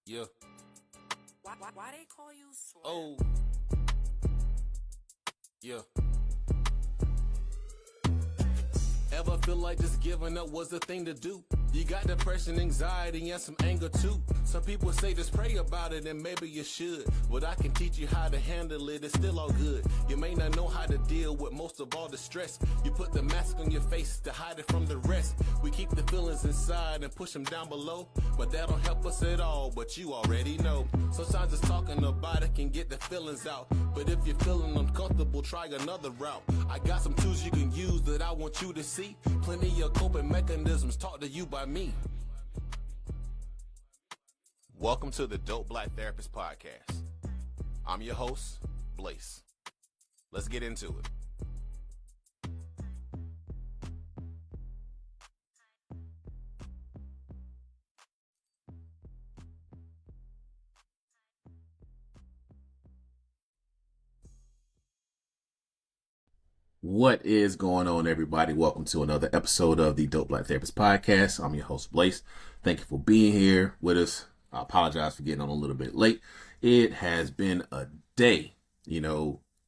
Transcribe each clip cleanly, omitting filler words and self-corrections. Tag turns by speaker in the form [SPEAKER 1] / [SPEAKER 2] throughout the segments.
[SPEAKER 1] Yeah.
[SPEAKER 2] Why they call you Swear?
[SPEAKER 1] Oh. Yeah. Ever feel like just giving up was the thing to do? You got depression, anxiety, and some anger too. Some people say just pray about it and maybe you should. But I can teach you how to handle it, it's still all good. You may not know how to deal with most of all the stress. You put the mask on your face to hide it from the rest. We keep the feelings inside and push them down below. But that don't help us at all, but you already know. Sometimes just talking about it can get the feelings out. But if you're feeling uncomfortable, try another route. I got some tools you can use that I want you to see. Plenty of coping mechanisms taught to you by me. Welcome to the Dope Black Therapist Podcast. I'm your host, Blaze. Let's get into it. What is going on, everybody? Welcome to another episode of the Dope Black Therapist Podcast. I'm your host, Blaze. Thank you for being here with us. I apologize for getting on a little bit late. It has been a day,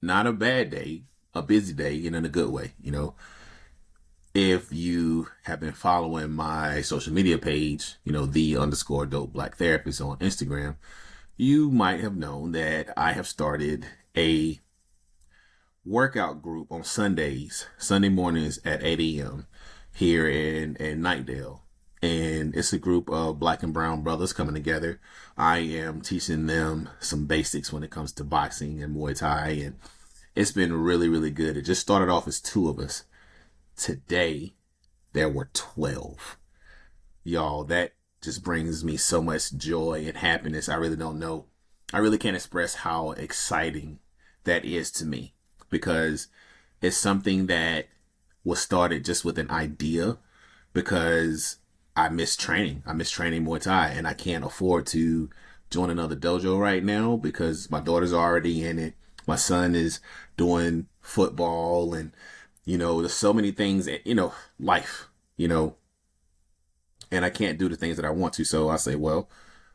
[SPEAKER 1] not a bad day, a busy day, and in a good way, If you have been following my social media page, the _dope black therapist on Instagram, you might have known that I have started a workout group on Sunday mornings at 8 a.m. here in Nightdale. And it's a group of black and brown brothers coming together. I am teaching them some basics when it comes to boxing and Muay Thai. And it's been really, really good. It just started off as 2 of us. Today, there were 12. Y'all, that just brings me so much joy and happiness. I really don't know. I really can't express how exciting that is to me. Because it's something that was started just with an idea, because I miss training. I miss training Muay Thai, and I can't afford to join another dojo right now because my daughter's already in it. My son is doing football, and, there's so many things that, life, and I can't do the things that I want to. So I say, well,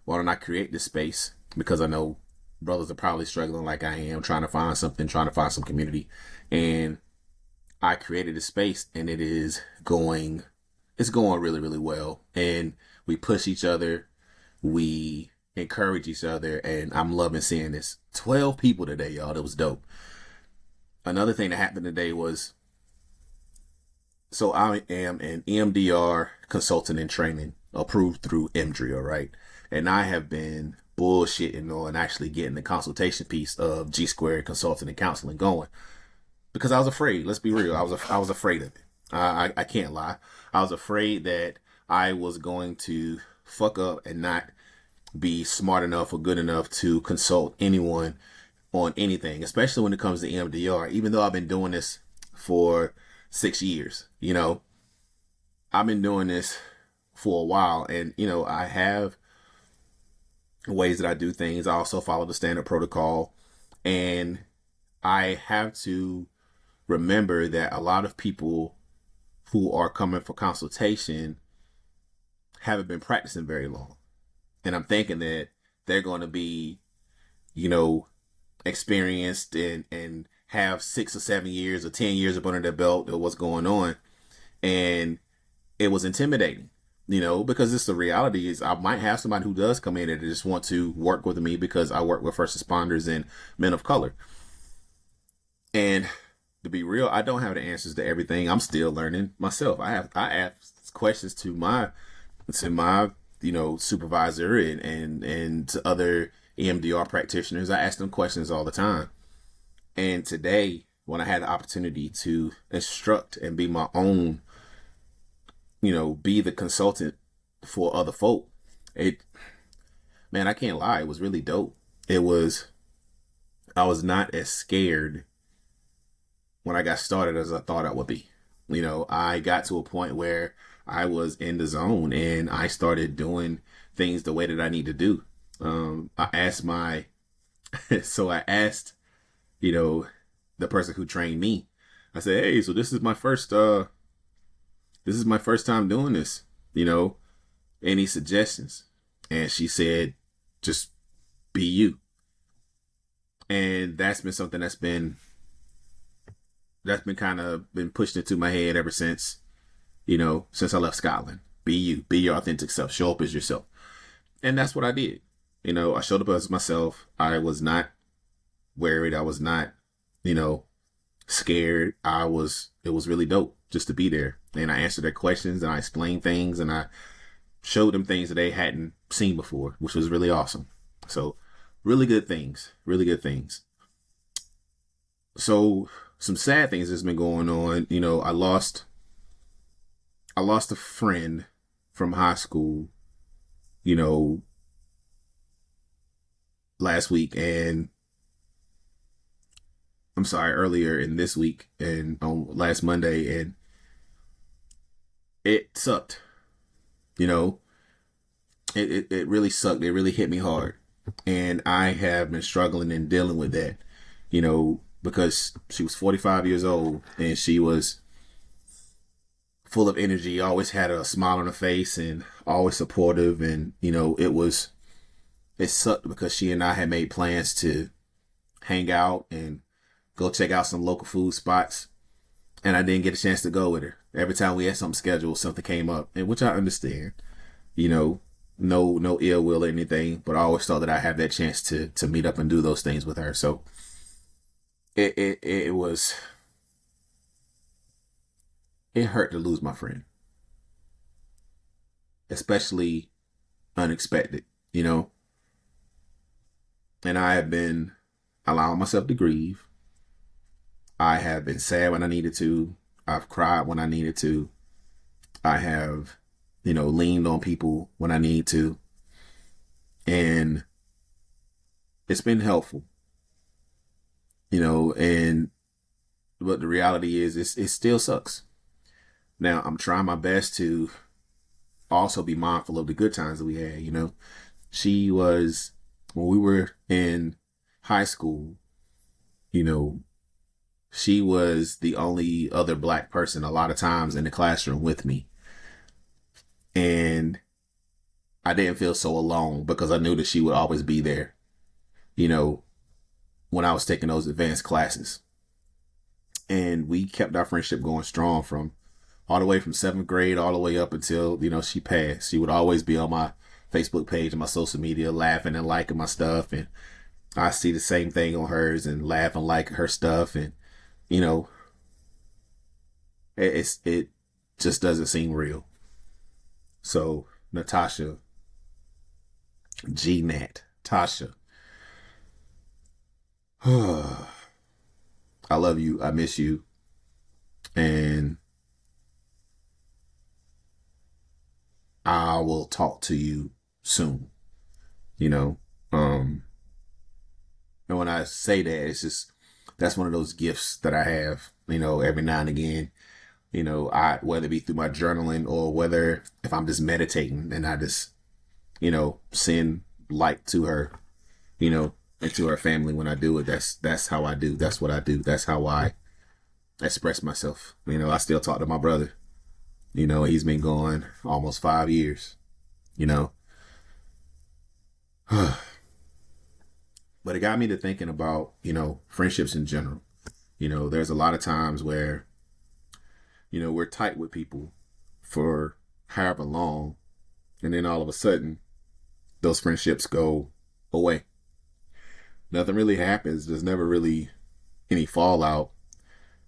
[SPEAKER 1] why don't I create this space? Because I know brothers are probably struggling like I am, trying to find something, trying to find some community. And I created a space, and it's going really, really well. And we push each other. We encourage each other. And I'm loving seeing this. 12 people today, y'all. That was dope. Another thing that happened today was, so I am an EMDR consultant and training approved through EMDRIA, right? And I have been bullshitting on actually getting the consultation piece of G Squared Consulting and Counseling going, because I was afraid. Let's be real. I was afraid of it. I can't lie. I was afraid that I was going to fuck up and not be smart enough or good enough to consult anyone on anything, especially when it comes to EMDR. Even though I've been doing this for 6 years, I've been doing this for a while, and I have ways that I do things. I also follow the standard protocol, and I have to remember that a lot of people who are coming for consultation haven't been practicing very long. And I'm thinking that they're going to be, experienced and have 6 or 7 years or 10 years up under their belt of what's going on. And it was intimidating, because it's the reality is I might have somebody who does come in and just want to work with me because I work with first responders and men of color. And to be real, I don't have the answers to everything. I'm still learning myself. I ask questions to my supervisor and to other EMDR practitioners. I ask them questions all the time. And today, when I had the opportunity to instruct and be my own, be the consultant for other folk, I can't lie, it was really dope. I was not as scared when I got started as I thought I would be. I got to a point where I was in the zone, and I started doing things the way that I need to do. I asked the person who trained me, I said, hey, so this is my first time doing this, any suggestions? And she said, just be you. And that's been something that's been kind of been pushed into my head ever since, since I left Scotland. Be you, be your authentic self, show up as yourself. And that's what I did. I showed up as myself. I was not worried. I was not, scared. It was really dope just to be there. And I answered their questions and I explained things and I showed them things that they hadn't seen before, which was really awesome. So really good things, really good things. So some sad things that's been going on. I lost a friend from high school, last week, and I'm sorry, earlier in this week and on last Monday, and it sucked. It really sucked. It really hit me hard. And I have been struggling and dealing with that, because she was 45 years old and she was full of energy, always had a smile on her face and always supportive. And, it sucked because she and I had made plans to hang out and go check out some local food spots. And I didn't get a chance to go with her. Every time we had something scheduled, something came up, and which I understand, no ill will or anything, but I always thought that I had that chance to meet up and do those things with her. So it hurt to lose my friend, especially unexpected, and I have been allowing myself to grieve. I have been sad when I needed to. I've cried when I needed to. I have, leaned on people when I need to. And it's been helpful, but the reality is it still sucks. Now, I'm trying my best to also be mindful of the good times that we had, She was, when we were in high school, she was the only other Black person a lot of times in the classroom with me. And I didn't feel so alone because I knew that she would always be there, when I was taking those advanced classes. And we kept our friendship going strong from all the way from 7th grade, all the way up until, she passed. She would always be on my Facebook page and my social media, laughing and liking my stuff. And I see the same thing on hers and laugh and like her stuff. And, it just doesn't seem real. So Natasha, G-Nat, Tasha, I love you. I miss you. And I will talk to you soon, and when I say that, it's just, that's one of those gifts that I have, every now and again, whether it be through my journaling or whether if I'm just meditating and I just, send light to her, and to her family when I do it. That's how I do. That's what I do. That's how I express myself. I still talk to my brother. He's been gone almost 5 years, But it got me to thinking about, friendships in general. There's a lot of times where, we're tight with people for however long, and then all of a sudden, those friendships go away. Nothing really happens. There's never really any fallout.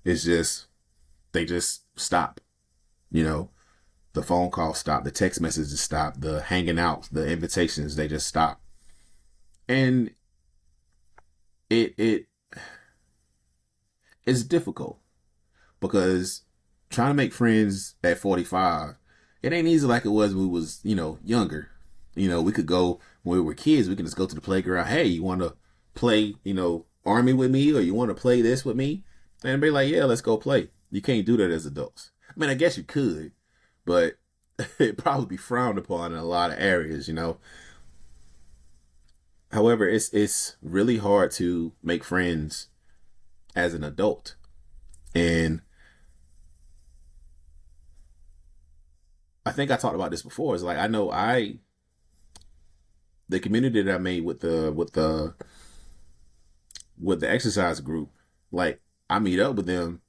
[SPEAKER 1] It's just, they just stop. The phone calls stop, the text messages stop, the hanging out, the invitations, they just stop. And it's difficult because trying to make friends at 45, it ain't easy like it was when we was, younger. We could go, when we were kids, we can just go to the playground. Hey, you want to play, army with me, or you want to play this with me? And be like, yeah, let's go play. You can't do that as adults. I mean, I guess you could, but it'd probably be frowned upon in a lot of areas, However, it's really hard to make friends as an adult. And I think I talked about this before. It's like, I know the community that I made with the exercise group, like I meet up with them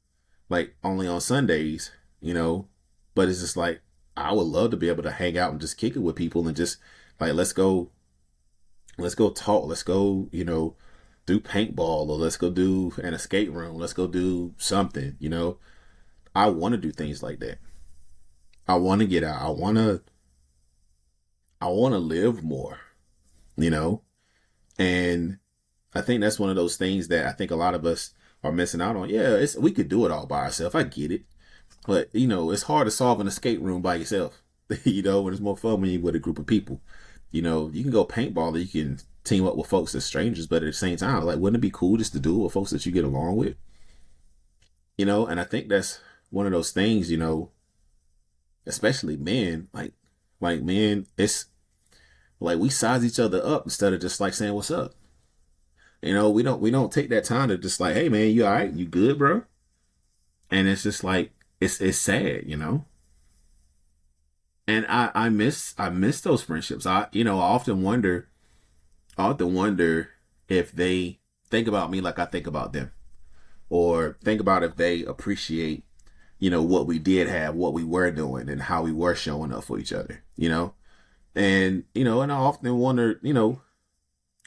[SPEAKER 1] like only on Sundays, you know, but it's just like I would love to be able to hang out and just kick it with people and just like let's go talk, let's go, you know, do paintball or let's go do an escape room, let's go do something, you know. I want to do things like that. I want to get out. I want to live more, you know. And I think that's one of those things that I think a lot of us are missing out on. Yeah, it's we could do it all by ourselves. I get it. But, you know, it's hard to solve an escape room by yourself. You know, and it's more fun when you're with a group of people. You know, you can go paintball, you can team up with folks that's strangers, but at the same time, like, wouldn't it be cool just to do it with folks that you get along with? You know, and I think that's one of those things, you know, especially men, like men, it's like we size each other up instead of just like saying what's up. You know, we don't take that time to just like, hey man, you all right? You good, bro? And it's just like it's sad, you know. And I miss those friendships. I often wonder if they think about me like I think about them, or think about if they appreciate, you know, what we did have, what we were doing, and how we were showing up for each other, you know. And you know, and I often wonder, you know,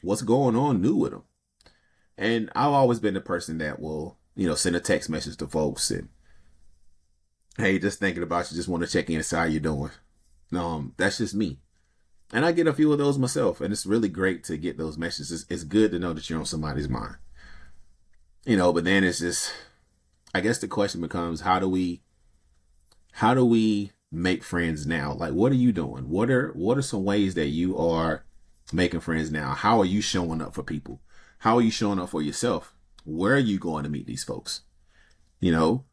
[SPEAKER 1] what's going on new with them. And I've always been the person that will, you know, send a text message to folks and, hey, just thinking about you, just want to check in and see how you're doing. That's just me. And I get a few of those myself, and it's really great to get those messages. It's good to know that you're on somebody's mind, you know. But then it's just, I guess the question becomes, how do we make friends now? Like, what are you doing? What are some ways that you are making friends now? How are you showing up for people? How are you showing up for yourself? Where are you going to meet these folks? You know,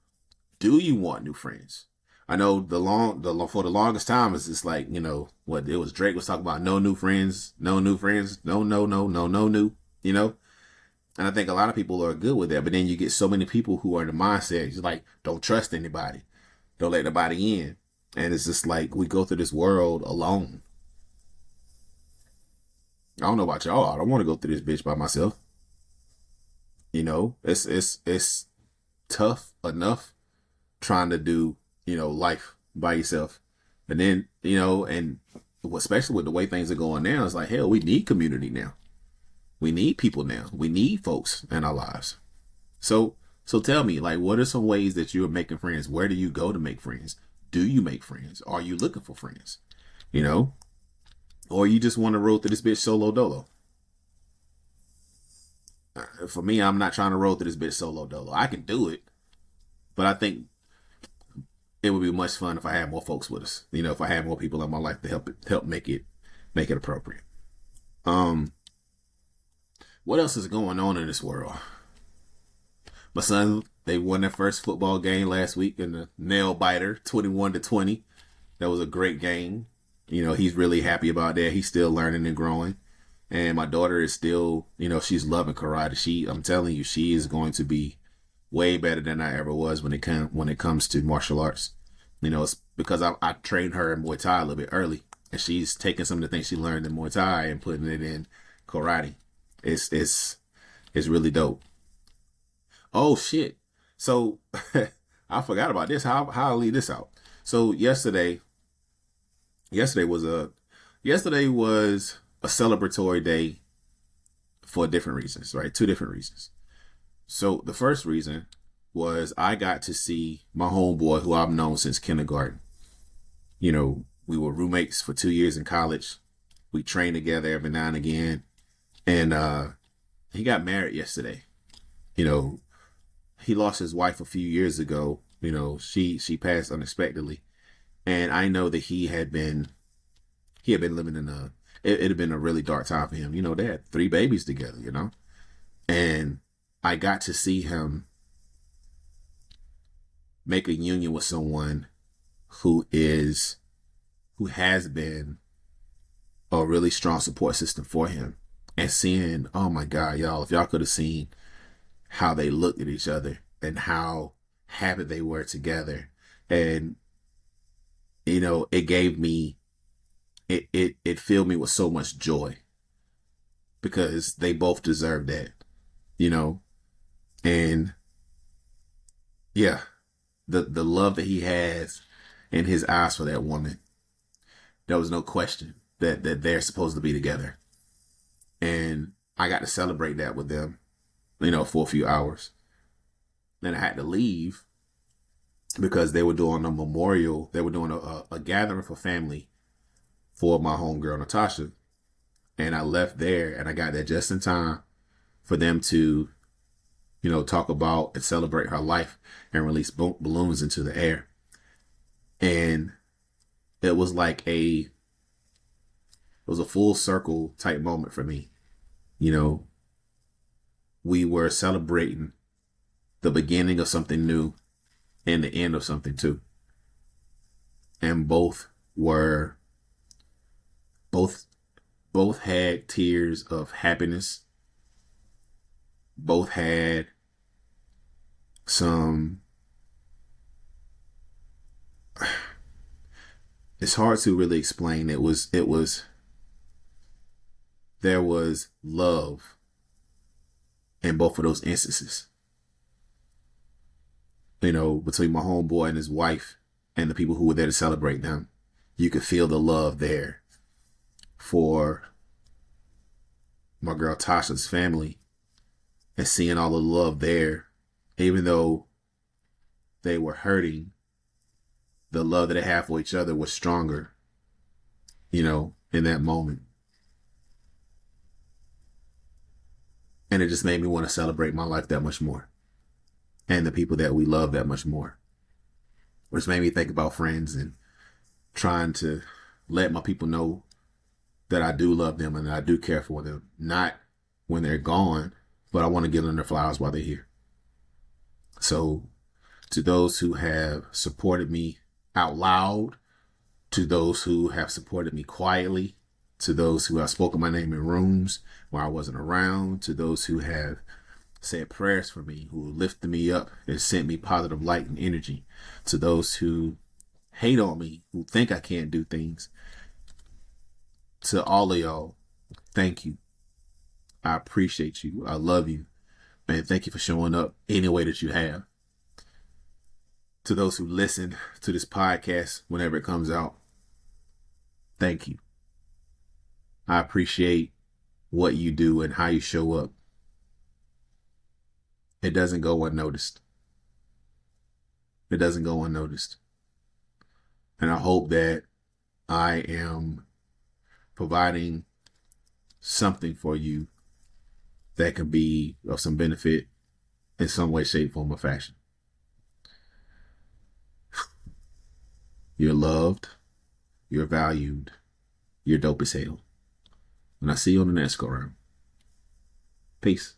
[SPEAKER 1] do you want new friends? I know for the longest time it's just like, you know, what it was Drake was talking about, no new friends, no new friends, no new, you know. And I think a lot of people are good with that, but then you get so many people who are in the mindset, just like, don't trust anybody, don't let nobody in, and it's just like we go through this world alone. I don't know about y'all, I don't want to go through this bitch by myself. You know, it's tough enough trying to do, you know, life by yourself. And then, you know, and especially with the way things are going now, it's like, hell, we need community now. We need people now. We need folks in our lives. So tell me, like, what are some ways that you're making friends? Where do you go to make friends? Do you make friends? Are you looking for friends? You know? Or you just want to roll through this bitch solo dolo? For me, I'm not trying to roll through this bitch solo dolo. I can do it, but I think it would be much fun if I had more folks with us. You know, if I had more people in my life to help make it appropriate. What else is going on in this world? My son, they won their first football game last week in the nail biter, 21-20. That was a great game. You know, he's really happy about that. He's still learning and growing. And my daughter is still, you know, she's loving karate. I'm telling you, she is going to be way better than I ever was when it comes to martial arts. You know, it's because I trained her in Muay Thai a little bit early, and she's taking some of the things she learned in Muay Thai and putting it in karate. It's really dope. Oh shit! So I forgot about this. How I leave this out? So yesterday was a celebratory day for different reasons, right? Two different reasons. So the first reason was I got to see my homeboy who I've known since kindergarten. You know, we were roommates for 2 years in college. We trained together every now and again. And he got married yesterday. You know, he lost his wife a few years ago. You know, she passed unexpectedly. And I know that he had been living in it had been a really dark time for him. You know, they had 3 babies together, you know. And I got to see him make a union with someone who has been a really strong support system for him. And seeing, oh my God, y'all, if y'all could have seen how they looked at each other and how happy they were together. And, you know, it filled me with so much joy because they both deserve that, you know? And yeah, the love that he has in his eyes for that woman, there was no question that they're supposed to be together. And I got to celebrate that with them, for a few hours. Then I had to leave because they were doing a memorial. They were doing a gathering for family for my homegirl, Natasha. And I left there and I got there just in time for them to, talk about and celebrate her life and release balloons into the air. And it was like it was a full circle type moment for me. We were celebrating the beginning of something new and the end of something too. And both had tears of happiness. Both had some, it's hard to really explain. There was love in both of those instances. Between my homeboy and his wife and the people who were there to celebrate them, you could feel the love there. For my girl Tasha's family, and seeing all the love there, even though they were hurting, the love that they have for each other was stronger, in that moment. And it just made me want to celebrate my life that much more. And the people that we love that much more. Which made me think about friends and trying to let my people know that I do love them and that I do care for them. Not when they're gone, but I want to give them their flowers while they're here. So to those who have supported me out loud, to those who have supported me quietly, to those who have spoken my name in rooms where I wasn't around, to those who have said prayers for me, who lifted me up and sent me positive light and energy, to those who hate on me, who think I can't do things, to all of y'all, thank you. I appreciate you. I love you. And thank you for showing up any way that you have. To those who listen to this podcast whenever it comes out, thank you. I appreciate what you do and how you show up. It doesn't go unnoticed. It doesn't go unnoticed. And I hope that I am providing something for you that can be of some benefit in some way, shape, form, or fashion. You're loved. You're valued. You're dope as hell. And I see you on the next go round. Peace.